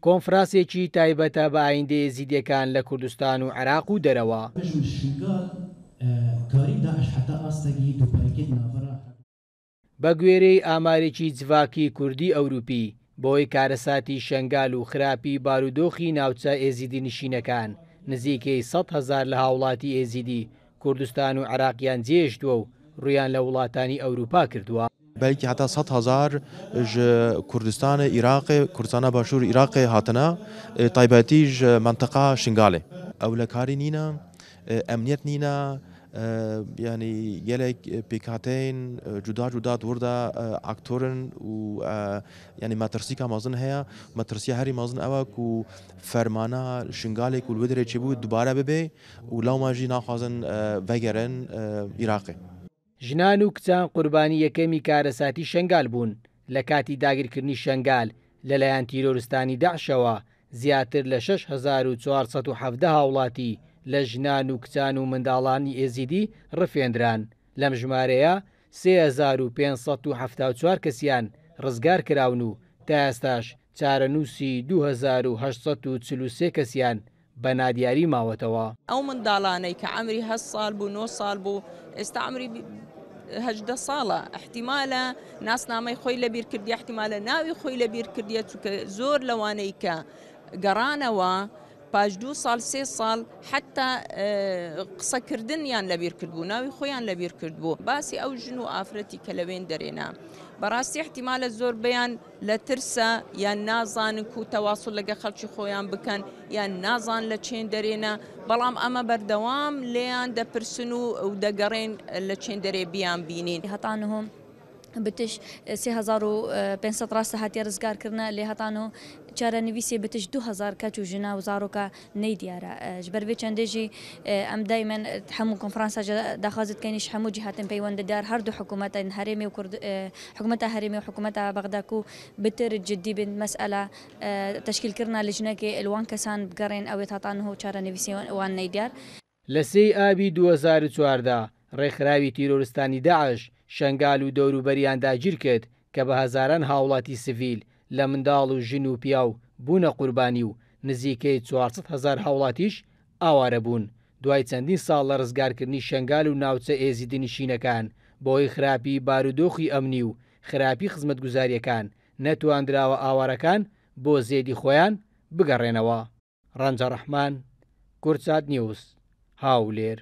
کۆنفرانسێکی تایبەتە بە ئایندە یێزیدیەکان لە کوردستان و عێراق و دەرەوە. بە گوێرەی ئامارێکی جڤاکی کوردی ئەوروپی بۆی کارەساتی شەنگال و خراپی بارودۆخی ناوچە ئێزیدی نشینەکان نزیکەی 100,000 لە هاوڵاتی ئێزیدی کوردستان و عێراقیان جێهێشتووە و ڕویان لە وڵاتانی ئەوروپا کردووە. بلکه حتی 100,000 کردستان عراق کردستان باشور عراق هاتنا تایبەتی منطقه شنگاله او لکاری نینا امنیت نینا يعني يلك بيكاتين جدا وردا اكتورن و يعني ما ترسيكا مازن هي ما ترسيا هري مازن اوك و فرمانا شنغالك والودري تشبو دوباره ببي ولو ما جي ناخذن وگرن عراقي ژنان و کچان قوربانی یەکەمی کارەساتی شەنگال بوون لە کاتی داگیرکردنی شەنگال لەلایەن تیرۆریستانی داعشەوە زیاتر لە 6,470 هاوڵاتی لە ژنان و کچان و منداڵانی ئێزیدی ڕفێنران. لەم ژمارەیە 3,574 کەسیان ڕزگار کراون و تا ئێستاش چارەنووسی 2,843 کەسیان بە نادیاری ماوەتەوە. ئەو منداڵانەی کە عەمری 8 ساڵ بوو 9 ساڵ بوو ئێستا عەمری 18 ساڵە احتیمالە ناسنامەی خۆی لەبیر کردی احتیمالە ناوی خۆی لەبیر کردیە چونکە زۆر لەوانەی کە گەڕانەوە پاش 2 ساڵ 3 ساڵ حتا قسەکردنیان لەبیر کردبوو ناوی خۆیان لەبیر کردبوو باسی ئەو ژن و ئافرەتی کە لەوێن دەرێنا بەڕاستی احتیمالە زۆر بەیان لە ترسە یان نازانن و تەواصل لەگە خەڵکی خۆیان بکەن یان نازان لە چێن دەرێنە بەڵام ئەمە بەردەوام لێیان دەپرسن و دەگەڕێن لە چێن دەرێ بیان بینین. هەتانهم بتش 3,500 ڕاستە هاتیە ڕزگارکردنە لێ هەتانۆ چارەنویسێ بتش 2,000 کەچ و ژنا و زارۆکە نەی دیارە ji ber vê çendêjî em daymen hemû konferansa daxwazit kenîş hemû cîhatên peywendedar her du hikûmetên herêmê û hikûmeta herêmê û hikûmeta Bexda ku bitir ciddî bin mes'ela teşkîlkirina lijnekê li wan kesan bigerên ew ê hetanho çarenivîsê wan ney diyar. لە 3 ئابی 2014 ڕێکخراوی تیرۆریستانی داعش شەنگال و دەوروبەریان داگیر کرد کە بە هەزاران هاوڵاتی سڤیل لە منداڵ و ژن و پیا و بوونە قوربانی و نزیکەی 400,000 هاوڵاتیش ئاوارە بوون. دوای چەندین ساڵ لە ڕزگارکردنی شەنگال و ناوچە ئێزیدی نشینەکان بۆی خراپی بارودۆخی ئەمنی و خراپی خزمەتگوزاریەکان نەتواندراوە ئاوارەکان بۆ زێدی خۆیان بگەڕێنەوە. ڕەنجە ڕەحمان، کورتسات نیوز، هاولێر.